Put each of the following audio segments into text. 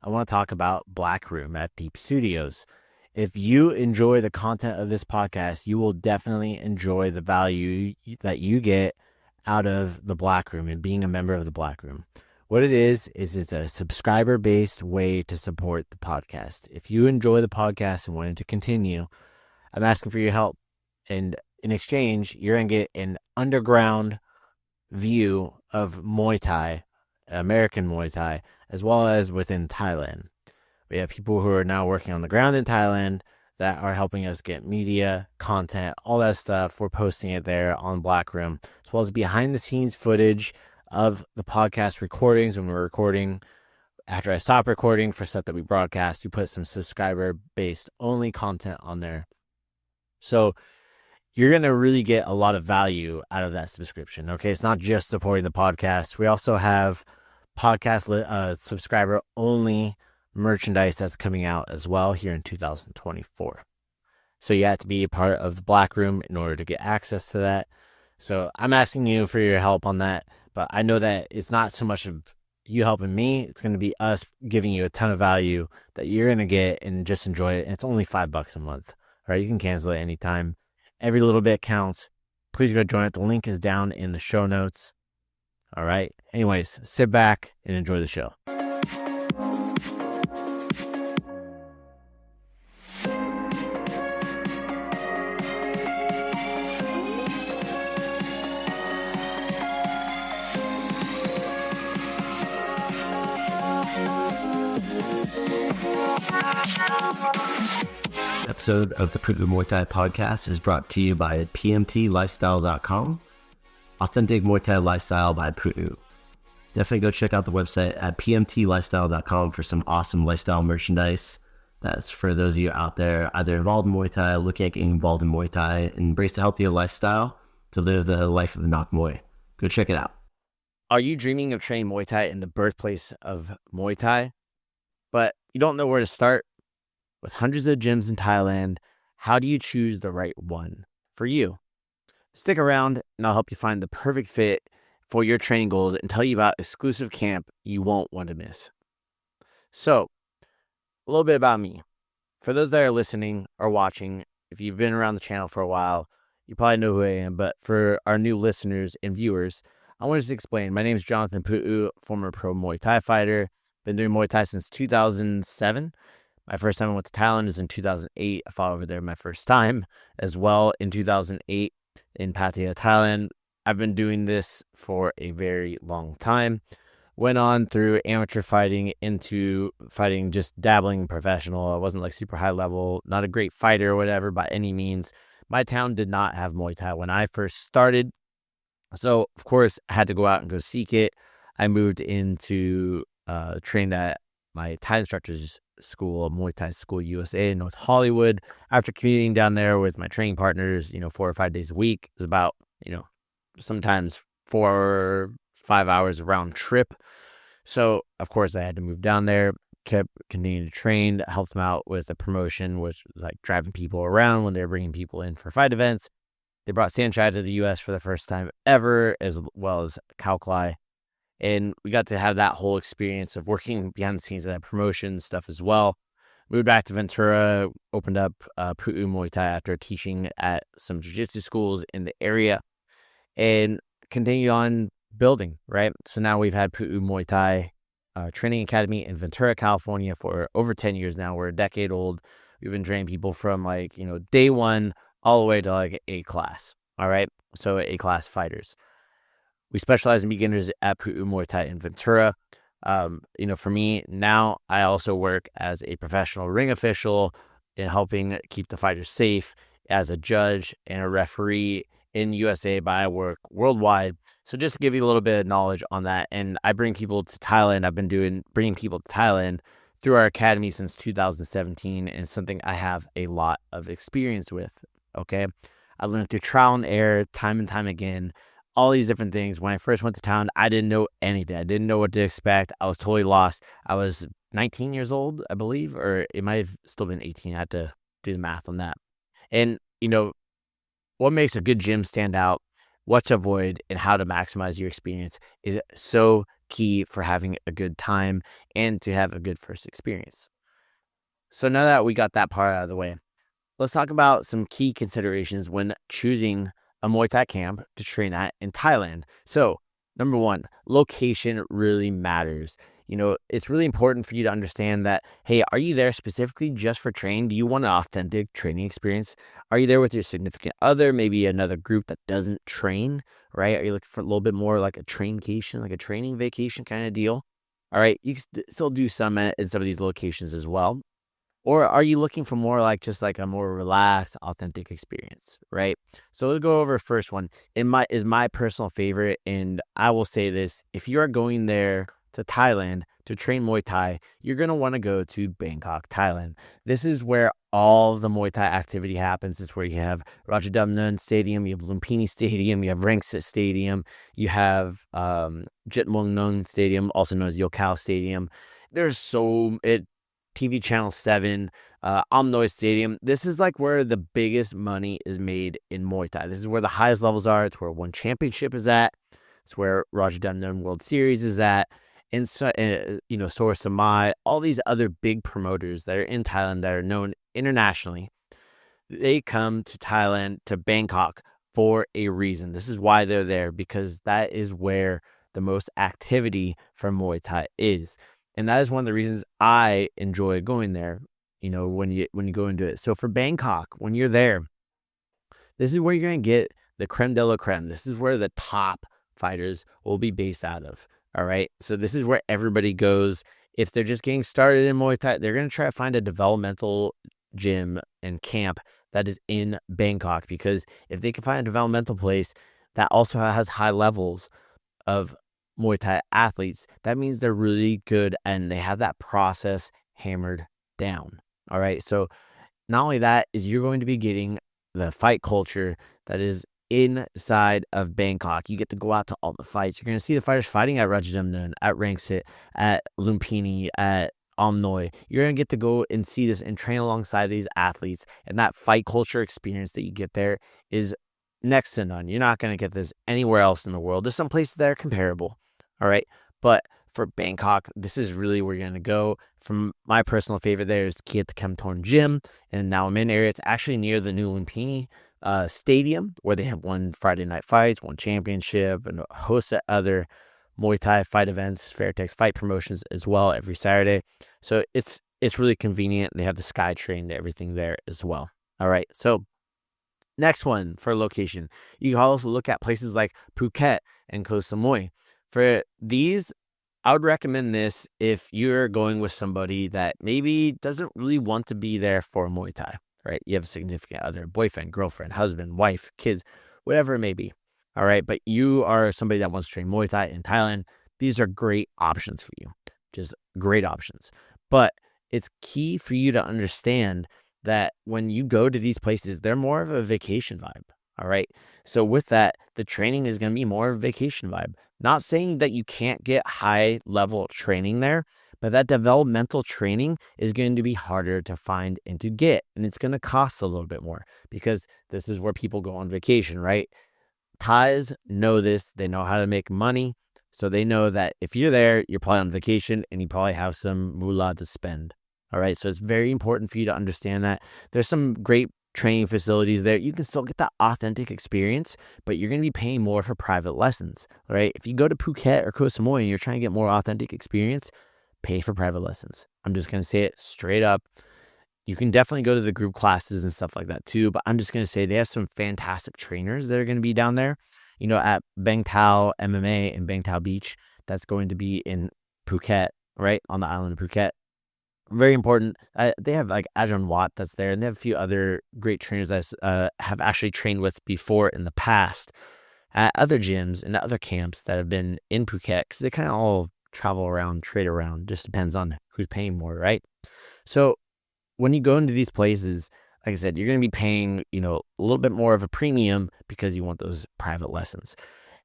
I want to talk about Black Room at Teep Studios. If you enjoy the content of this podcast, you will definitely enjoy the value that you get out of the Black Room and being a member of the Black Room. What it is it's a subscriber-based way to support the podcast. If you enjoy the podcast and want it to continue, I'm asking for your help. And in exchange, you're going to get an underground view of Muay Thai, American Muay Thai, as well as within Thailand. We have people who are now working on the ground in Thailand that are helping us get media, content, all that stuff. We're posting it there on Black Room, as well as behind-the-scenes footage of the podcast recordings when we're recording. After I stop recording for stuff that we broadcast, we put some subscriber-based only content on there. So you're going to really get a lot of value out of that subscription. Okay, it's not just supporting the podcast. We also have podcast subscriber only merchandise that's coming out as well here in 2024. So you have to be a part of the Black Room in order to get access to that. So I'm asking you for your help on that, but I know that it's not so much of you helping me. It's going to be us giving you a ton of value that you're going to get and just enjoy it. And it's only $5 a month. All right, you can cancel it anytime. Every little bit counts. Please go join it. The link is down in the show notes. All right. Anyways, sit back and enjoy the show. Episode of the Pu'u Muay Thai Podcast is brought to you by pmtlifestyle.com. Authentic Muay Thai lifestyle by Pu'u. Definitely go check out the website at pmtlifestyle.com for some awesome lifestyle merchandise. That's for those of you out there either involved in Muay Thai, looking at getting involved in Muay Thai, and embrace a healthier lifestyle to live the life of the Nok Muay. Go check it out. Are you dreaming of training Muay Thai in the birthplace of Muay Thai, but you don't know where to start? With hundreds of gyms in Thailand, how do you choose the right one for you? Stick around and I'll help you find the perfect fit for your training goals and tell you about exclusive camp you won't want to miss. So, a little bit about me. For those that are listening or watching, if you've been around the channel for a while, you probably know who I am, but for our new listeners and viewers, I want to just explain. My name is Jonathan Pu'u, former pro Muay Thai fighter. Been doing Muay Thai since 2007. My first time I went to Thailand is in 2008. I fought over there my first time as well in 2008 in Pattaya, Thailand. I've been doing this for a very long time. Went on through amateur fighting into fighting, just dabbling professional. I wasn't like super high level, not a great fighter or whatever by any means. My town did not have Muay Thai when I first started. So, of course, I had to go out and go seek it. I moved into trained at my Thai instructor's school, Muay Thai School USA in North Hollywood. After commuting down there with my training partners, 4 or 5 days a week, it was about, sometimes 4 or 5 hours round trip. So, of course, I had to move down there, kept continuing to train, helped them out with a promotion, which was like driving people around when they were bringing people in for fight events. They brought Saenchai to the U.S. for the first time ever, as well as Khao. And we got to have that whole experience of working behind the scenes of that promotion stuff as well. Moved back to Ventura, opened up Pu'u Muay Thai after teaching at some jiu-jitsu schools in the area, and continued on building, right? So now we've had Pu'u Muay Thai Training Academy in Ventura, California for over 10 years now. We're a decade old. We've been training people from day one all the way to like A class, all right? So A class fighters. We specialize in beginners at Pu'u Muay Thai in Ventura. For me, now I also work as a professional ring official in helping keep the fighters safe as a judge and a referee in USA, but I work worldwide. So just to give you a little bit of knowledge on that. And I bring people to Thailand. I've been bringing people to Thailand through our academy since 2017, and something I have a lot of experience with, okay? I learned through trial and error, time and time again, all these different things. When I first went to town, I didn't know anything. I didn't know what to expect. I was totally lost. I was 19 years old, I believe, or it might have still been 18. I had to do the math on that. And, what makes a good gym stand out, what to avoid, and how to maximize your experience is so key for having a good time and to have a good first experience. So now that we got that part out of the way, let's talk about some key considerations when choosing a Muay Thai camp to train at in Thailand. So, number one, location really matters. It's really important for you to understand that, hey, are you there specifically just for training? Do you want an authentic training experience? Are you there with your significant other, maybe another group that doesn't train, right? Are you looking for a little bit more like a traincation, like a training vacation kind of deal? All right, you can still do some in some of these locations as well. Or are you looking for more like just like a more relaxed, authentic experience, right? So we'll go over first one. Is my personal favorite, and I will say this: if you are going there to Thailand to train Muay Thai, you're gonna want to go to Bangkok, Thailand. This is where all of the Muay Thai activity happens. It's where you have Rajadamnern Stadium, you have Lumpini Stadium, you have Rangsit Stadium, you have Jitmungnon Stadium, also known as Yokkao Stadium. TV Channel 7, Omnoy Stadium. This is like where the biggest money is made in Muay Thai. This is where the highest levels are. It's where One Championship is at. It's where Rajadamnern World Series is at. And so, Sora Samai, all these other big promoters that are in Thailand that are known internationally, they come to Thailand, to Bangkok for a reason. This is why they're there, because that is where the most activity for Muay Thai is. And that is one of the reasons I enjoy going there, when you go into it. So for Bangkok, when you're there, this is where you're going to get the creme de la creme. This is where the top fighters will be based out of. All right. So this is where everybody goes. If they're just getting started in Muay Thai, they're going to try to find a developmental gym and camp that is in Bangkok, because if they can find a developmental place that also has high levels of Muay Thai athletes, that means they're really good and they have that process hammered down. All right. So not only that, is you're going to be getting the fight culture that is inside of Bangkok. You get to go out to all the fights. You're going to see the fighters fighting at Rajadamnern, at Rangsit, at Lumpini, at Omnoy. You're going to get to go and see this and train alongside these athletes. And that fight culture experience that you get there is next to none. You're not going to get this anywhere else in the world. There's some places that are comparable. All right. But for Bangkok, this is really where you're going to go. From my personal favorite there is Keatkhamtorn Gym. And now I'm in area. It's actually near the new Lumpini Stadium, where they have one Friday night fights, one championship, and a host of other Muay Thai fight events, Fairtex fight promotions as well every Saturday. So it's really convenient. They have the SkyTrain and everything there as well. All right. So next one for location. You can also look at places like Phuket and Koh Samui. For these, I would recommend this if you're going with somebody that maybe doesn't really want to be there for Muay Thai, right? You have a significant other, boyfriend, girlfriend, husband, wife, kids, whatever it may be. All right. But you are somebody that wants to train Muay Thai in Thailand. These are great options for you. Just great options. But it's key for you to understand that when you go to these places, they're more of a vacation vibe. All right. So with that, the training is going to be more of a vacation vibe. Not saying that you can't get high level training there, but that developmental training is going to be harder to find and to get. And it's going to cost a little bit more, because this is where people go on vacation, right? Thais know this. They know how to make money. So they know that if you're there, you're probably on vacation and you probably have some moolah to spend. All right. So it's very important for you to understand that there's some great training facilities there. You can still get that authentic experience, but you're going to be paying more for private lessons. All right. If you go to Phuket or Koh Samui and you're trying to get more authentic experience, pay for private lessons. I'm just going to say it straight up. You can definitely go to the group classes and stuff like that too, but I'm just going to say they have some fantastic trainers that are going to be down there, at Bang Tao MMA in Bang Tao Beach. That's going to be in Phuket, right? On the island of Phuket. Very important. They have like Ajahn Watt that's there, and they have a few other great trainers that have actually trained with before in the past at other gyms and other camps that have been in Phuket, because they kind of all travel around, trade around. Just depends on who's paying more, right? So when you go into these places, like I said, you're going to be paying, a little bit more of a premium because you want those private lessons.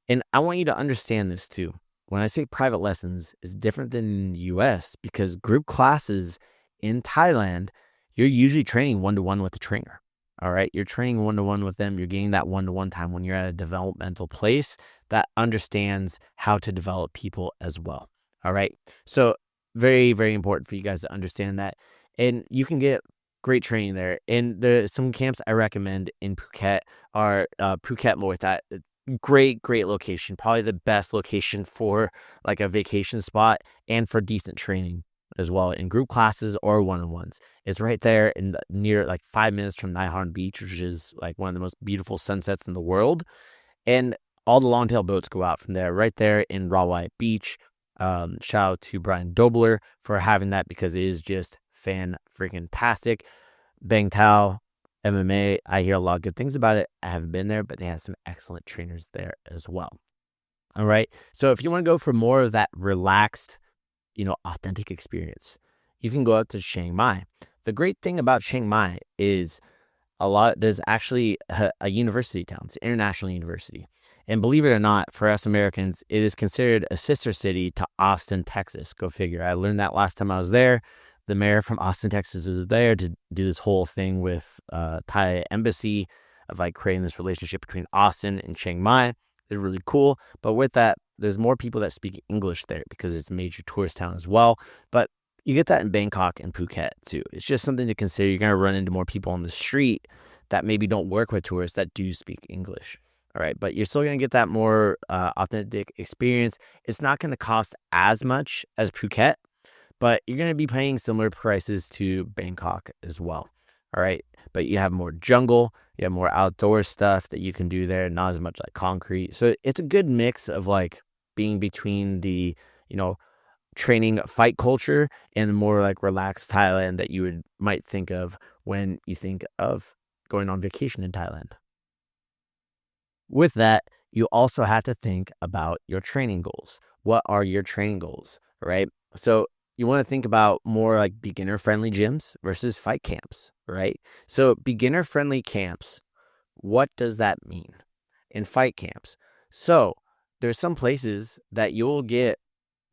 And I want you to understand this too. When I say private lessons, it's different than in the US, because group classes in Thailand, you're usually training one-to-one with the trainer. All right. You're training one-to-one with them. You're getting that one-to-one time when you're at a developmental place that understands how to develop people as well. All right. So very, very important for you guys to understand that. And you can get great training there. And some camps I recommend in Phuket are Phuket Muay Thai. Great location. Probably the best location for like a vacation spot and for decent training as well in group classes or one-on-ones. It's right there near like 5 minutes from Nai Harn Beach, which is like one of the most beautiful sunsets in the world. And all the longtail boats go out from there, right there in Rawai Beach. Shout out to Brian Dobler for having that because it is just fan-freaking-tastic. Bang Tao, MMA, I hear a lot of good things about it. I haven't been there, but they have some excellent trainers there as well. All right. So if you want to go for more of that relaxed, authentic experience, you can go up to Chiang Mai. The great thing about Chiang Mai is there's actually a university town. It's an international university. And believe it or not, for us Americans, it is considered a sister city to Austin, Texas. Go figure. I learned that last time I was there. The mayor from Austin, Texas was there to do this whole thing with Thai embassy of like creating this relationship between Austin and Chiang Mai. It's really cool. But with that, there's more people that speak English there because it's a major tourist town as well. But you get that in Bangkok and Phuket too. It's just something to consider. You're going to run into more people on the street that maybe don't work with tourists that do speak English. All right. But you're still going to get that more authentic experience. It's not going to cost as much as Phuket, but you're going to be paying similar prices to Bangkok as well. All right. But you have more jungle, you have more outdoor stuff that you can do there, not as much like concrete. So it's a good mix of like being between the, training fight culture and the more like relaxed Thailand that you might think of when you think of going on vacation in Thailand. With that, you also have to think about your training goals. What are your training goals, right? So you want to think about more like beginner-friendly gyms versus fight camps, right? So beginner-friendly camps, what does that mean? In fight camps, so there's some places that you'll get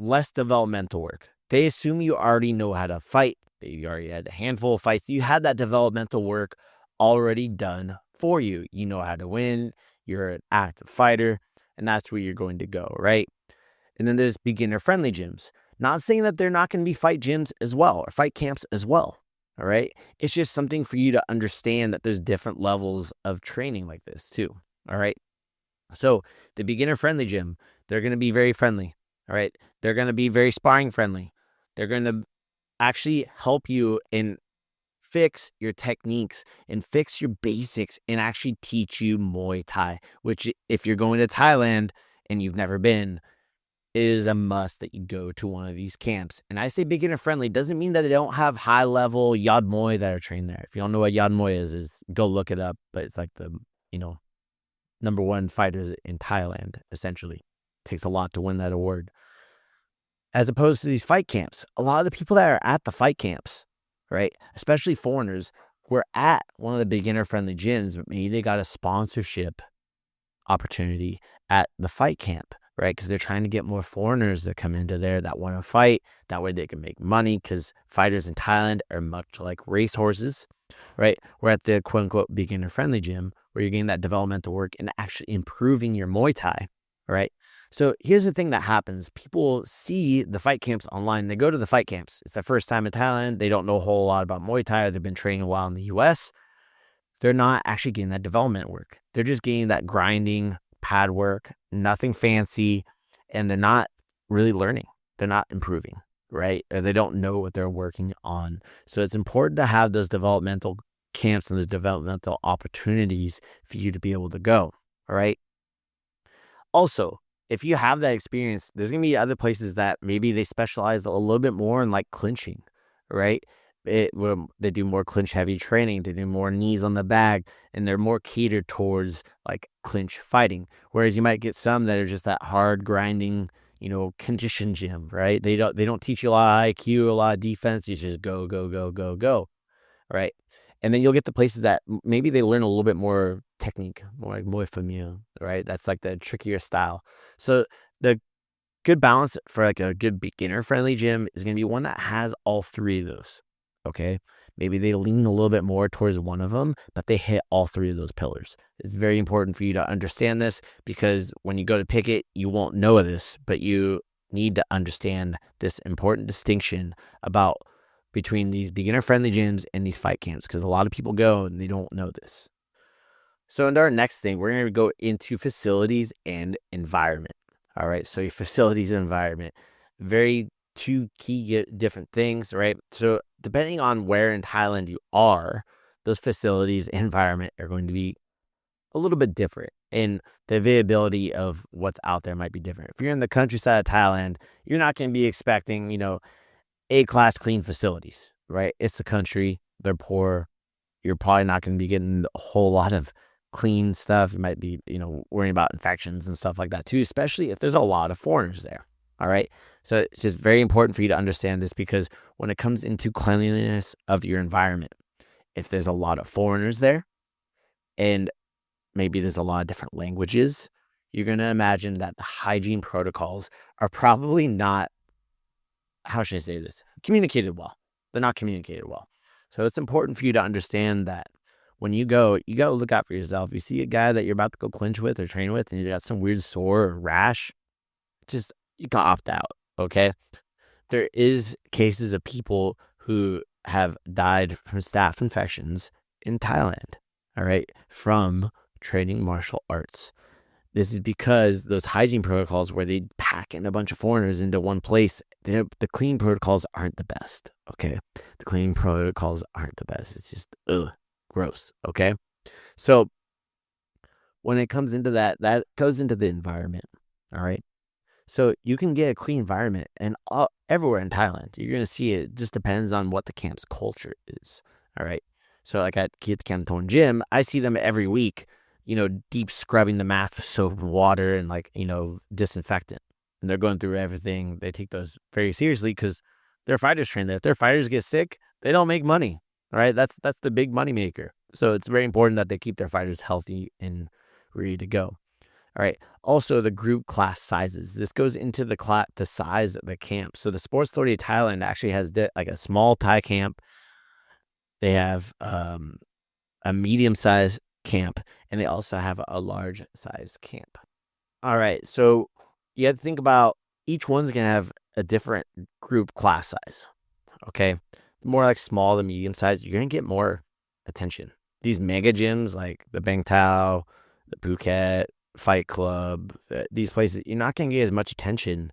less developmental work. They assume you already know how to fight. You already had a handful of fights. You had that developmental work already done for you. You know how to win. You're an active fighter, and that's where you're going to go, right? And then there's beginner-friendly gyms. Not saying that they're not going to be fight gyms as well or fight camps as well, all right? It's just something for you to understand that there's different levels of training like this too, all right? So the beginner-friendly gym, they're going to be very friendly, all right? They're going to be very sparring friendly. They're going to actually help you in fix your techniques and fix your basics and actually teach you Muay Thai, which if you're going to Thailand and you've never been, it is a must that you go to one of these camps. And I say beginner friendly doesn't mean that they don't have high level Yad Muay that are trained there. If you don't know what Yad Muay is go look it up. But it's like the, number one fighters in Thailand, essentially. It takes a lot to win that award. As opposed to these fight camps, a lot of the people that are at the fight camps, right, especially foreigners, were at one of the beginner-friendly gyms, but maybe they got a sponsorship opportunity at the fight camp, right, because they're trying to get more foreigners that come into there that want to fight. That way they can make money because fighters in Thailand are much like racehorses, right? We're at the quote-unquote beginner-friendly gym where you're getting that developmental work and actually improving your Muay Thai, right? So here's the thing that happens. People see the fight camps online. They go to the fight camps. It's their first time in Thailand. They don't know a whole lot about Muay Thai. Or they've been training a while in the U.S. They're not actually getting that development work. They're just getting that grinding pad work, nothing fancy, and they're not really learning. They're not improving, right? Or they don't know what they're working on. So it's important to have those developmental camps and those developmental opportunities for you to be able to go, all right? Also, if you have that experience, there's going to be other places that maybe they specialize a little bit more in like clinching, right? They do more clinch heavy training. They do more knees on the bag, and they're more catered towards like clinch fighting. Whereas you might get some that are just that hard grinding, condition gym, right? They don't teach you a lot of IQ, a lot of defense. You just go, right? And then you'll get the places that maybe they learn a little bit more technique, more like Muay Famille, right? That's like the trickier style. So the good balance for like a good beginner-friendly gym is going to be one that has all three of those, okay? Maybe they lean a little bit more towards one of them, but they hit all three of those pillars. It's very important for you to understand this because when you go to pick it, you won't know this, but you need to understand this important distinction about between these beginner-friendly gyms and these fight camps because a lot of people go and they don't know this. So in our next thing, we're going to go into facilities and environment. All right, so your facilities and environment, very two key different things, right? So depending on where in Thailand you are, those facilities and environment are going to be a little bit different, and the availability of what's out there might be different. If you're in the countryside of Thailand, you're not going to be expecting, A-class clean facilities, right? It's the country, they're poor. You're probably not going to be getting a whole lot of clean stuff. You might be, worrying about infections and stuff like that too, especially if there's a lot of foreigners there. All right. So it's just very important for you to understand this because when it comes into cleanliness of your environment, if there's a lot of foreigners there and maybe there's a lot of different languages, you're going to imagine that the hygiene protocols are probably not, how should I say this, communicated well. They're not communicated well. So it's important for you to understand that when you got to look out for yourself. You see a guy that you're about to go clinch with or train with and he's got some weird sore or rash, you can opt out, okay? There is cases of people who have died from staph infections in Thailand, all right, from training martial arts. This is because those hygiene protocols where they pack in a bunch of foreigners into one place, the cleaning protocols aren't the best, okay? The cleaning protocols aren't the best. It's just, gross, okay? So when it comes into that goes into the environment, all right? So you can get a clean environment and everywhere in Thailand, you're going to see it. It just depends on what the camp's culture is, all right? So like at Keatkhamtorn Gym, I see them every week, deep scrubbing the mat with soap and water and disinfectant. And they're going through everything. They take those very seriously because their fighters train there. If their fighters get sick, they don't make money. All right, that's the big money maker. So it's very important that they keep their fighters healthy and ready to go. All right. Also, the group class sizes. This goes into the size of the camp. So the Sports Authority of Thailand actually has like a small Thai camp. They have a medium-sized camp, and they also have a large-sized camp. All right. So you have to think about each one's going to have a different group class size. Okay. More like small to medium size, you're going to get more attention. These mega gyms like the Bangkok, the Phuket, Fight Club, these places, you're not going to get as much attention,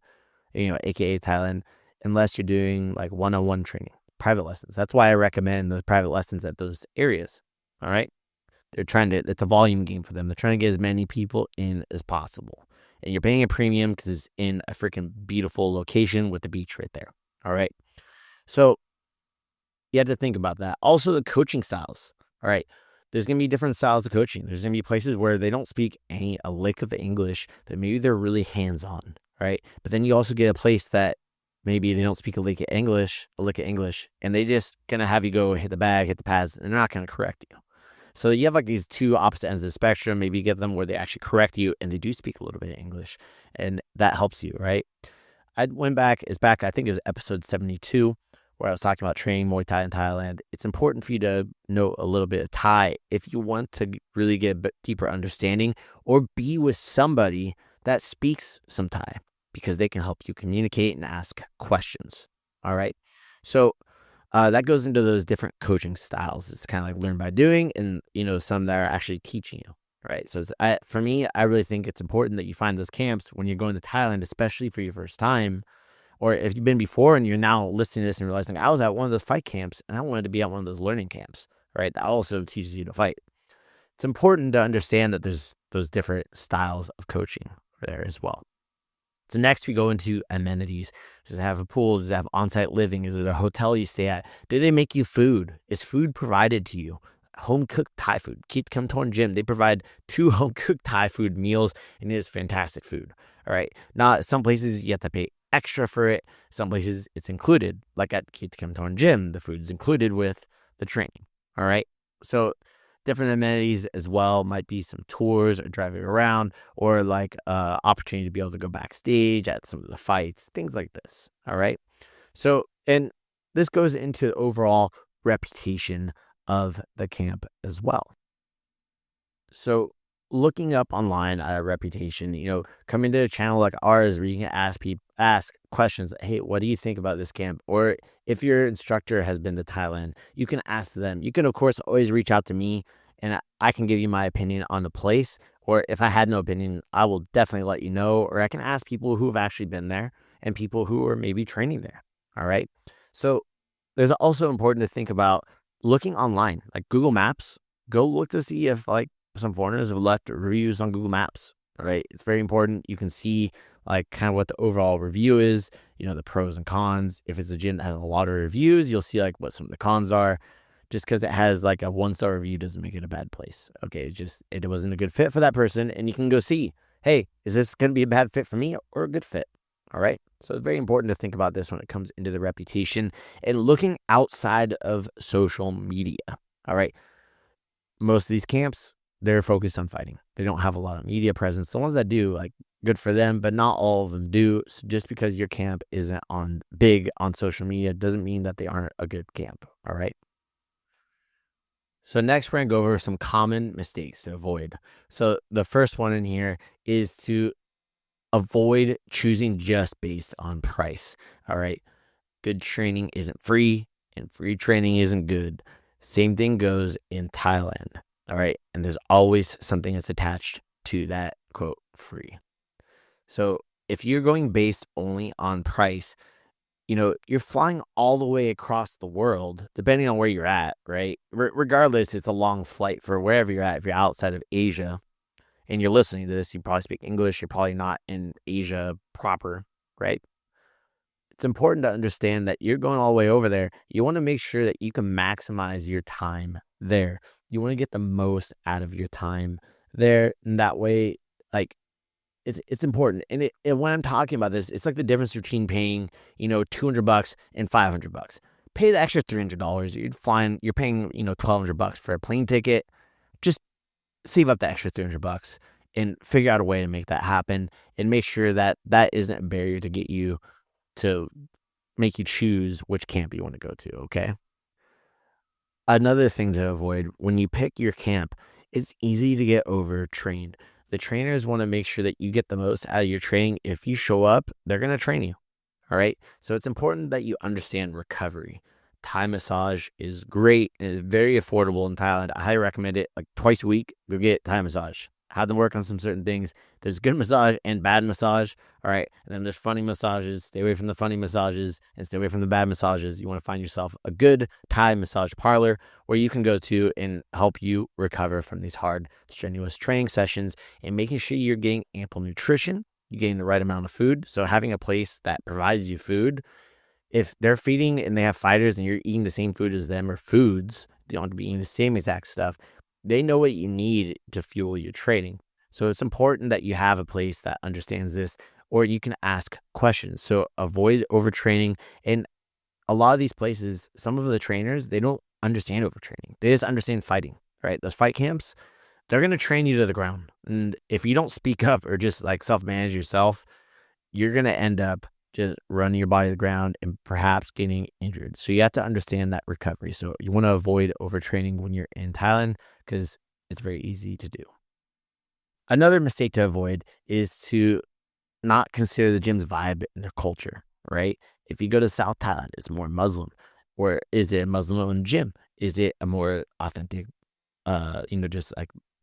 aka Thailand, unless you're doing like one-on-one training, private lessons. That's why I recommend those private lessons at those areas. All right. It's a volume game for them. They're trying to get as many people in as possible. And you're paying a premium because it's in a freaking beautiful location with the beach right there. All right. So you have to think about that. Also, the coaching styles. All right. There's going to be different styles of coaching. There's going to be places where they don't speak a lick of English, that maybe they're really hands-on, right? But then you also get a place that maybe they don't speak a lick of English, and they just going to have you go hit the bag, hit the pads, and they're not going to correct you. So you have like these two opposite ends of the spectrum. Maybe you get them where they actually correct you and they do speak a little bit of English, and that helps you, right? I went back, I think it was episode 72, where I was talking about training Muay Thai in Thailand. It's important for you to know a little bit of Thai if you want to really get a bit deeper understanding or be with somebody that speaks some Thai because they can help you communicate and ask questions. All right. So that goes into those different coaching styles. It's kind of like learn by doing and, some that are actually teaching you. Right. So for me, I really think it's important that you find those camps when you're going to Thailand, especially for your first time. Or if you've been before and you're now listening to this and realizing I was at one of those fight camps and I wanted to be at one of those learning camps, right? That also teaches you to fight. It's important to understand that there's those different styles of coaching there as well. So next we go into amenities. Does it have a pool? Does it have on-site living? Is it a hotel you stay at? Do they make you food? Is food provided to you? Home-cooked Thai food. Keatkhamtorn Gym, they provide 2 home-cooked Thai food meals, and it is fantastic food. All right. Now, some places you have to pay extra for it. Some places it's included, like at Keatkhamtorn Gym, the food is included with the training. All right. So different amenities as well might be some tours or driving around or like opportunity to be able to go backstage at some of the fights, things like this. All right. So, and this goes into overall reputation of the camp as well. So looking up online at a reputation, coming to a channel like ours where you can ask questions. Hey, what do you think about this camp? Or if your instructor has been to Thailand, you can ask them. You can, of course, always reach out to me and I can give you my opinion on the place. Or if I had no opinion, I will definitely let you know. Or I can ask people who have actually been there and people who are maybe training there. All right. So there's also important to think about looking online, like Google Maps. Go look to see if some foreigners have left reviews on Google Maps, right? It's very important. You can see kind of what the overall review is, the pros and cons. If it's a gym that has a lot of reviews, you'll see what some of the cons are. Just because it has a 1-star review doesn't make it a bad place. Okay, it wasn't a good fit for that person, and you can go see, hey, is this going to be a bad fit for me or a good fit? All right. So it's very important to think about this when it comes into the reputation and looking outside of social media. All right. Most of these camps, they're focused on fighting. They don't have a lot of media presence. The ones that do, good for them, but not all of them do. So just because your camp isn't big on social media doesn't mean that they aren't a good camp. All right. So next, we're going to go over some common mistakes to avoid. So the first one in here is to avoid choosing just based on price. All right. Good training isn't free and free training isn't good. Same thing goes in Thailand. All right. And there's always something that's attached to that quote free. So if you're going based only on price, you're flying all the way across the world, depending on where you're at, right? Regardless, it's a long flight for wherever you're at. If you're outside of Asia, and you're listening to this, you probably speak English. You're probably not in Asia proper, right? It's important to understand that you're going all the way over there. You want to make sure that you can maximize your time there. You want to get the most out of your time there. And that way, it's important. And when I'm talking about this, it's like the difference between paying, $200 and $500. Pay the extra $300. You're paying, $1,200 for a plane ticket. Just save up the extra $300 and figure out a way to make that happen and make sure that that isn't a barrier to get you to make you choose which camp you want to go to. Okay. Another thing to avoid when you pick your camp, it's easy to get overtrained. The trainers want to make sure that you get the most out of your training. If you show up, they're going to train you. All right. So it's important that you understand recovery. Thai massage is great and it's very affordable in Thailand. I highly recommend it. Twice a week, go get Thai massage. Have them work on some certain things. There's good massage and bad massage. All right. And then there's funny massages. Stay away from the funny massages and stay away from the bad massages. You want to find yourself a good Thai massage parlor where you can go to and help you recover from these hard, strenuous training sessions and making sure you're getting ample nutrition. You're getting the right amount of food. So having a place that provides you food, if they're feeding and they have fighters and you're eating the same food as them or foods, you don't have to be eating the same exact stuff. They know what you need to fuel your training. So it's important that you have a place that understands this or you can ask questions. So avoid overtraining. And a lot of these places, some of the trainers, they don't understand overtraining. They just understand fighting, right? Those fight camps, they're going to train you to the ground. And if you don't speak up or just self-manage yourself, you're going to end up just running your body to the ground and perhaps getting injured. So you have to understand that recovery. So you want to avoid overtraining when you're in Thailand because it's very easy to do. Another mistake to avoid is to not consider the gym's vibe and their culture, right? If you go to South Thailand, it's more Muslim. Or is it a Muslim-owned gym? Is it a more authentic, just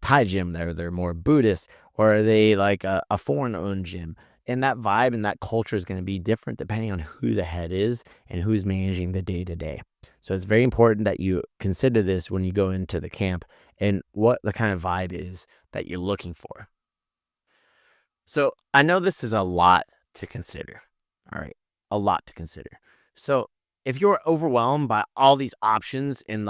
Thai gym there? They're more Buddhist. Or are they a foreign-owned gym? And that vibe and that culture is going to be different depending on who the head is and who's managing the day-to-day. So it's very important that you consider this when you go into the camp and what the kind of vibe is that you're looking for. So I know this is a lot to consider. All right. A lot to consider. So if you're overwhelmed by all these options in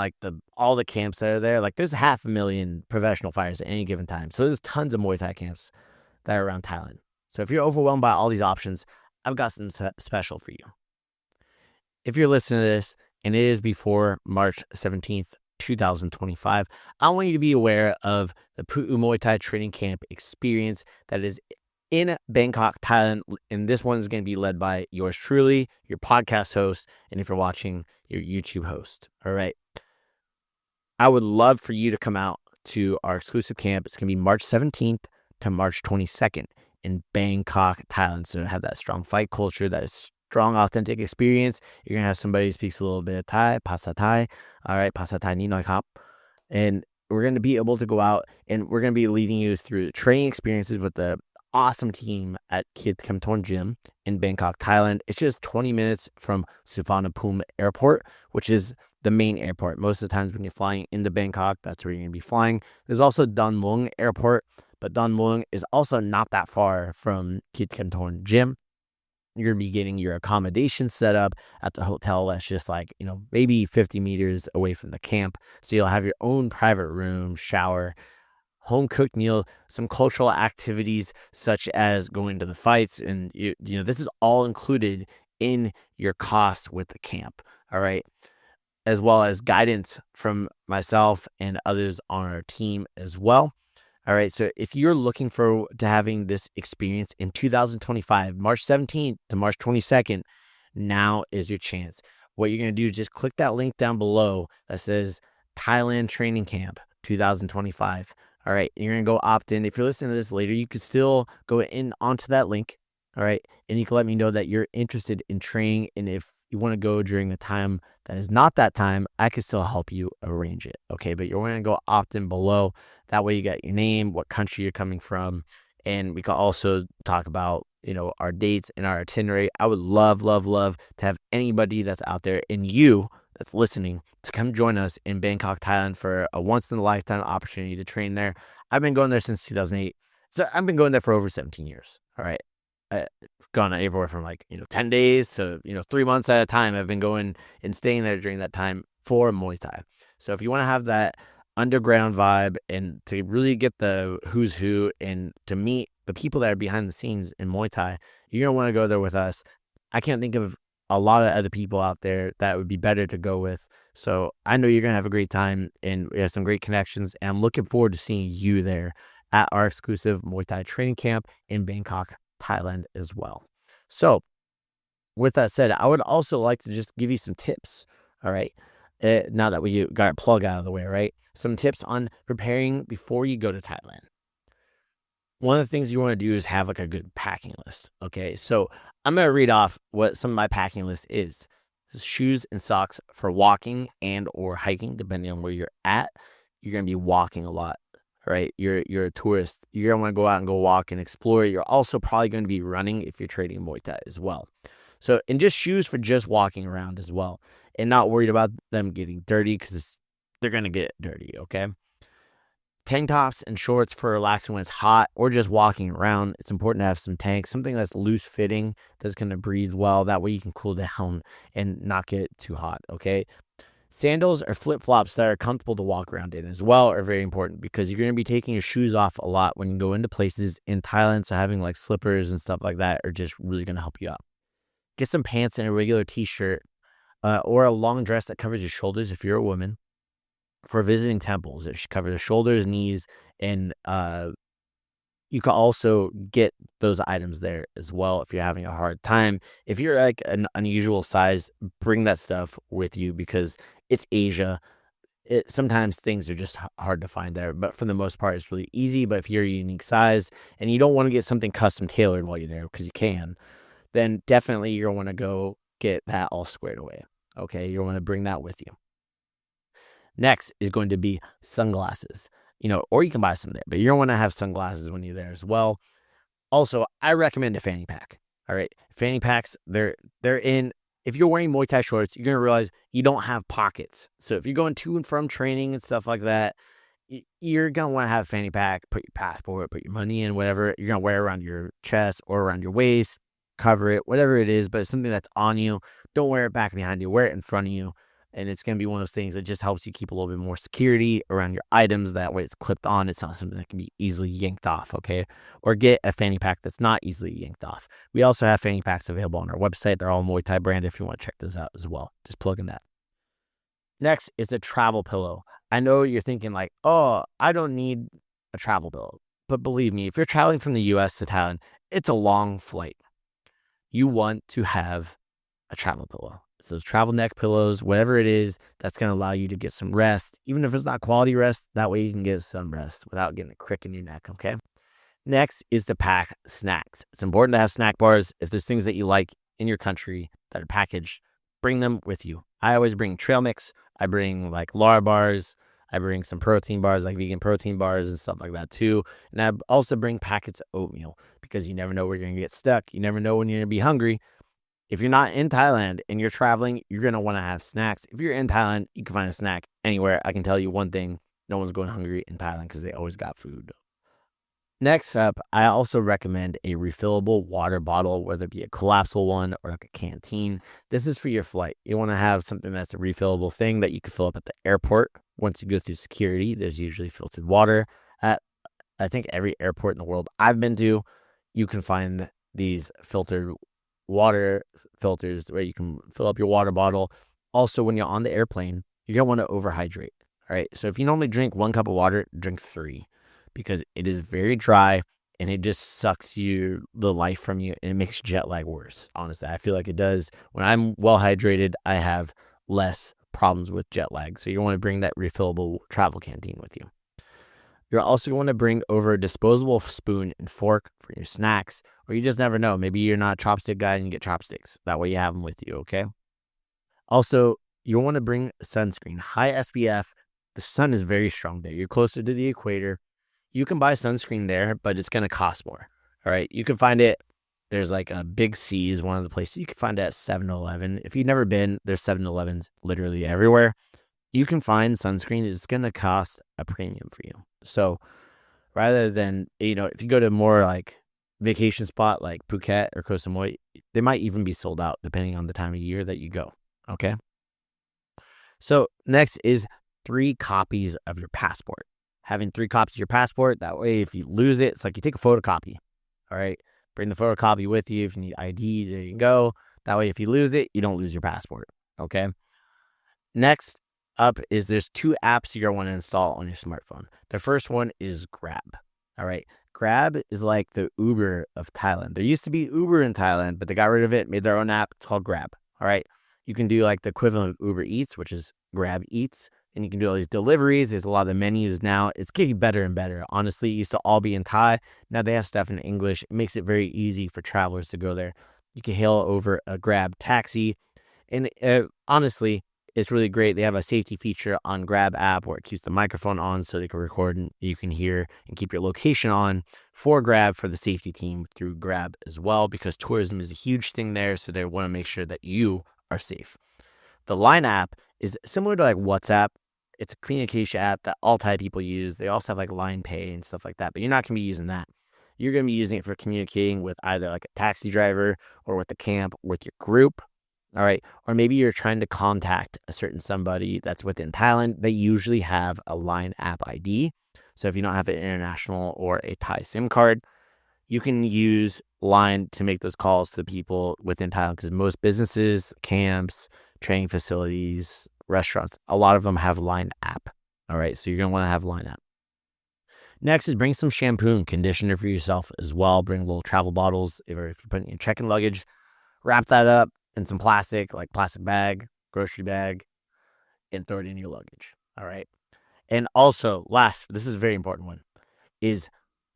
all the camps that are there, there's 500,000 professional fighters at any given time. So there's tons of Muay Thai camps that are around Thailand. So if you're overwhelmed by all these options, I've got something special for you. If you're listening to this and it is before March 17th, 2025, I want you to be aware of the Pu'u Muay Thai training camp experience that is in Bangkok, Thailand. And this one is going to be led by yours truly, your podcast host, and if you're watching, your YouTube host. All right. I would love for you to come out to our exclusive camp. It's going to be March 17th to March 22nd in Bangkok, Thailand. So have that strong fight culture, that strong, authentic experience. You're going to have somebody who speaks a little bit of Thai, Pasa Thai. All right, Pasa Thai Ni Noi Kap. And we're going to be able to go out and we're going to be leading you through training experiences with the awesome team at Keatkhamtorn Gym in Bangkok, Thailand. It's just 20 minutes from Suvarnabhumi Airport, which is the main airport. Most of the times when you're flying into Bangkok, that's where you're going to be flying. There's also Don Mueang Airport, but Don Mueang is also not that far from Keatkhamtorn Gym. You're going to be getting your accommodations set up at the hotel that's just like, maybe 50 meters away from the camp. So you'll have your own private room, shower, home cooked meal, some cultural activities such as going to the fights. And, this is all included in your cost with the camp. All right. As well as guidance from myself and others on our team as well. All right. So if you're looking forward to having this experience in 2025, March 17th to March 22nd, now is your chance. What you're going to do is just click that link down below that says Thailand Training Camp 2025. All right. You're going to go opt in. If you're listening to this later, you could still go in onto that link. All right. And you can let me know that you're interested in training. And if you want to go during a time that is not that time, I can still help you arrange it. Okay. But you're going to go opt in below. That way you got your name, what country you're coming from. And we can also talk about, our dates and our itinerary. I would love, love, love to have anybody that's out there and you that's listening to come join us in Bangkok, Thailand for a once in a lifetime opportunity to train there. I've been going there since 2008. So I've been going there for over 17 years. All right. I've gone everywhere from 10 days to, 3 months at a time. I've been going and staying there during that time for Muay Thai. So if you want to have that underground vibe and to really get the who's who and to meet the people that are behind the scenes in Muay Thai, you're going to want to go there with us. I can't think of a lot of other people out there that would be better to go with. So I know you're going to have a great time and we have some great connections. And I'm looking forward to seeing you there at our exclusive Muay Thai training camp in Bangkok, Thailand as well. So with that said, I would also like to just give you some tips. All right. Now that we got our plug out of the way, right? Some tips on preparing before you go to Thailand. One of the things you want to do is have a good packing list. Okay. So I'm going to read off what some of my packing list is. Shoes and socks for walking and or hiking, depending on where you're at. You're going to be walking a lot. Right, you're a tourist. You're gonna want to go out and go walk and explore. You're also probably going to be running if you're training Muay Thai as well. So, and just shoes for just walking around as well, and not worried about them getting dirty because they're gonna get dirty. Okay, tank tops and shorts for relaxing when it's hot or just walking around. It's important to have some tanks, something that's loose fitting that's gonna breathe well. That way you can cool down and not get too hot. Okay. Sandals or flip-flops that are comfortable to walk around in as well are very important because you're going to be taking your shoes off a lot when you go into places in Thailand. So having slippers and stuff like that are just really going to help you out. Get some pants and a regular t-shirt or a long dress that covers your shoulders if you're a woman. For visiting temples, it should cover the shoulders, knees, and you can also get those items there as well if you're having a hard time. If you're an unusual size, bring that stuff with you because it's Asia. Sometimes things are just hard to find there, but for the most part, it's really easy. But if you're a unique size and you don't want to get something custom tailored while you're there, because you can, then definitely you're going to want to go get that all squared away. Okay, you'll want to bring that with you. Next is going to be sunglasses. Or you can buy some there, but you're going to want to have sunglasses when you're there as well. Also, I recommend a fanny pack. All right. Fanny packs, they're in. If you're wearing Muay Thai shorts, you're going to realize you don't have pockets. So if you're going to and from training and stuff like that, you're going to want to have a fanny pack, put your passport, put your money in, whatever. You're going to wear around your chest or around your waist, cover it, whatever it is, but it's something that's on you. Don't wear it back behind you. Wear it in front of you. And it's going to be one of those things that just helps you keep a little bit more security around your items. That way it's clipped on. It's not something that can be easily yanked off, okay? Or get a fanny pack that's not easily yanked off. We also have fanny packs available on our website. They're all Muay Thai brand if you want to check those out as well. Just plug in that. Next is a travel pillow. I know you're thinking oh, I don't need a travel pillow. But believe me, if you're traveling from the U.S. to Thailand, it's a long flight. You want to have a travel pillow. So those travel neck pillows, whatever it is, that's going to allow you to get some rest. Even if it's not quality rest, that way you can get some rest without getting a crick in your neck, okay? Next is to pack snacks. It's important to have snack bars. If there's things that you like in your country that are packaged, bring them with you. I always bring trail mix. I bring like Lara bars. I bring some protein bars, like vegan protein bars and stuff like that too. And I also bring packets of oatmeal because you never know where you're going to get stuck. You never know when you're going to be hungry. If you're not in Thailand and you're traveling, you're going to want to have snacks. If you're in Thailand, you can find a snack anywhere. I can tell you one thing, no one's going hungry in Thailand because they always got food. Next up, I also recommend a refillable water bottle, whether it be a collapsible one or like a canteen. This is for your flight. You want to have something that's a refillable thing that you can fill up at the airport. Once you go through security, there's usually filtered water. At, I think, every airport in the world I've been to, you can find these filtered water filters where you can fill up your water bottle. Also, when you're on the airplane, you don't want to overhydrate. All right. So if you normally drink 1 cup of water, drink 3 because it is very dry and it just sucks the life from you and it makes jet lag worse. Honestly, I feel like it does. When I'm well hydrated, I have less problems with jet lag. So you want to bring that refillable travel canteen with you. You're also going to bring over a disposable spoon and fork for your snacks, or you just never know. Maybe you're not a chopstick guy and you get chopsticks. That way you have them with you, okay? Also, you want to bring sunscreen, high SPF. The sun is very strong there. You're closer to the equator. You can buy sunscreen there, but it's going to cost more, all right? You can find it. There's like a Big C is one of the places. You can find it at 7-Eleven. If you've never been, there's 7-Elevens literally everywhere. You can find sunscreen. It's going to cost a premium for you. So rather than, if you go to more like vacation spot like Phuket or Koh Samui, they might even be sold out depending on the time of year that you go. Okay. So next is 3 copies of your passport. Having 3 copies of your passport. That way, if you lose it, it's like you take a photocopy. All right. Bring the photocopy with you. If you need ID, there you go. That way, if you lose it, you don't lose your passport. Okay. Next up is there's 2 apps you're going to want to install on your smartphone. The first one is Grab. All right. Grab is like the Uber of Thailand. There used to be Uber in Thailand, but they got rid of it, made their own app. It's called Grab. All right. You can do like the equivalent of Uber Eats, which is Grab Eats, and you can do all these deliveries. There's a lot of the menus now. It's getting better and better. Honestly, it used to all be in Thai. Now they have stuff in English. It makes it very easy for travelers to go there. You can hail over a Grab taxi. And honestly, it's really great. They have a safety feature on Grab app where it keeps the microphone on so they can record and you can hear and keep your location on for Grab for the safety team through Grab as well, because tourism is a huge thing there. So they want to make sure that you are safe. The Line app is similar to like WhatsApp. It's a communication app that all Thai people use. They also have like Line Pay and stuff like that, but you're not going to be using that. You're going to be using it for communicating with either like a taxi driver or with the camp, with your group. All right. Or maybe you're trying to contact a certain somebody that's within Thailand. They usually have a Line app ID. So if you don't have an international or a Thai SIM card, you can use Line to make those calls to people within Thailand, because most businesses, camps, training facilities, restaurants, a lot of them have Line app. All right. So you're going to want to have Line app. Next is bring some shampoo and conditioner for yourself as well. Bring little travel bottles. If you're putting in check-in luggage, wrap that up in some plastic, like plastic bag, grocery bag, and throw it in your luggage. All right. And also, last, this is a very important one, is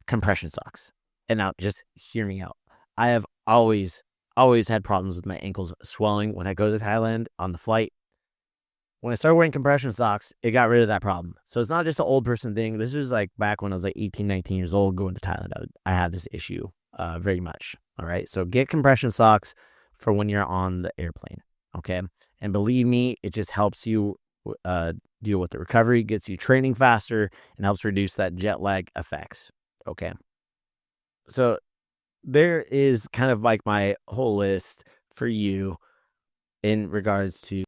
compression socks. And now just hear me out. I have always had problems with my ankles swelling when I go to Thailand on the flight. When I started wearing compression socks, it got rid of that problem. So it's not just an old person thing. This was like back when I was like 18, 19 years old going to Thailand. I had this issue very much. All right. So get compression socks for when you're on the airplane. Okay. And believe me, it just helps you deal with the recovery, gets you training faster, and helps reduce that jet lag effects. Okay. So there is kind of like my whole list for you in regards to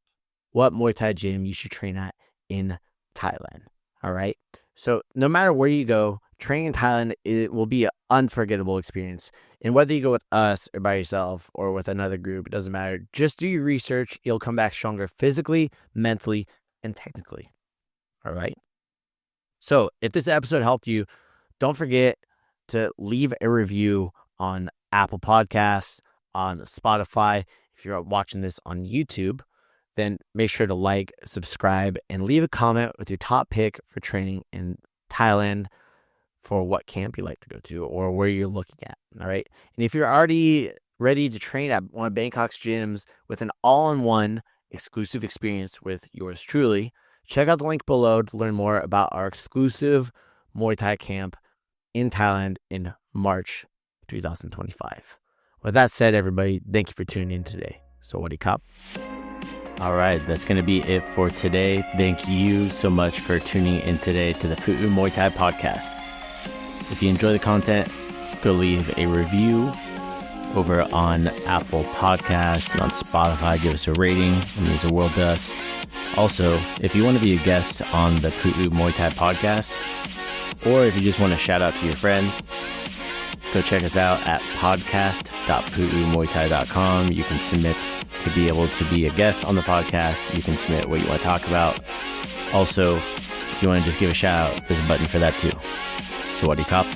what Muay Thai gym you should train at in Thailand. All right. So no matter where you go, training in Thailand, it will be an unforgettable experience. And whether you go with us or by yourself or with another group, it doesn't matter. Just do your research. You'll come back stronger physically, mentally, and technically. All right. So if this episode helped you, don't forget to leave a review on Apple Podcasts, on Spotify. If you're watching this on YouTube, then make sure to like, subscribe, and leave a comment with your top pick for training in Thailand for what camp you like to go to or where you're looking at. All right. And if you're already ready to train at one of Bangkok's gyms with an all-in-one exclusive experience with yours truly, check out the link below to learn more about our exclusive Muay Thai camp in Thailand in March 2025. With that said, everybody, thank you for tuning in today. Sawadee Kap. All right, that's going to be it for today. Thank you so much for tuning in today to the Pu'u Muay Thai Podcast. If you enjoy the content, go leave a review over on Apple Podcasts and on Spotify. Give us a rating. It means the world to us. Also, if you want to be a guest on the Pu'u Muay Thai Podcast, or if you just want to shout out to your friend, go check us out at podcast.pu'umuaythai.com. You can submit to be able to be a guest on the podcast. You can submit what you want to talk about. Also, if you want to just give a shout out, there's a button for that too. Sawadee Kap.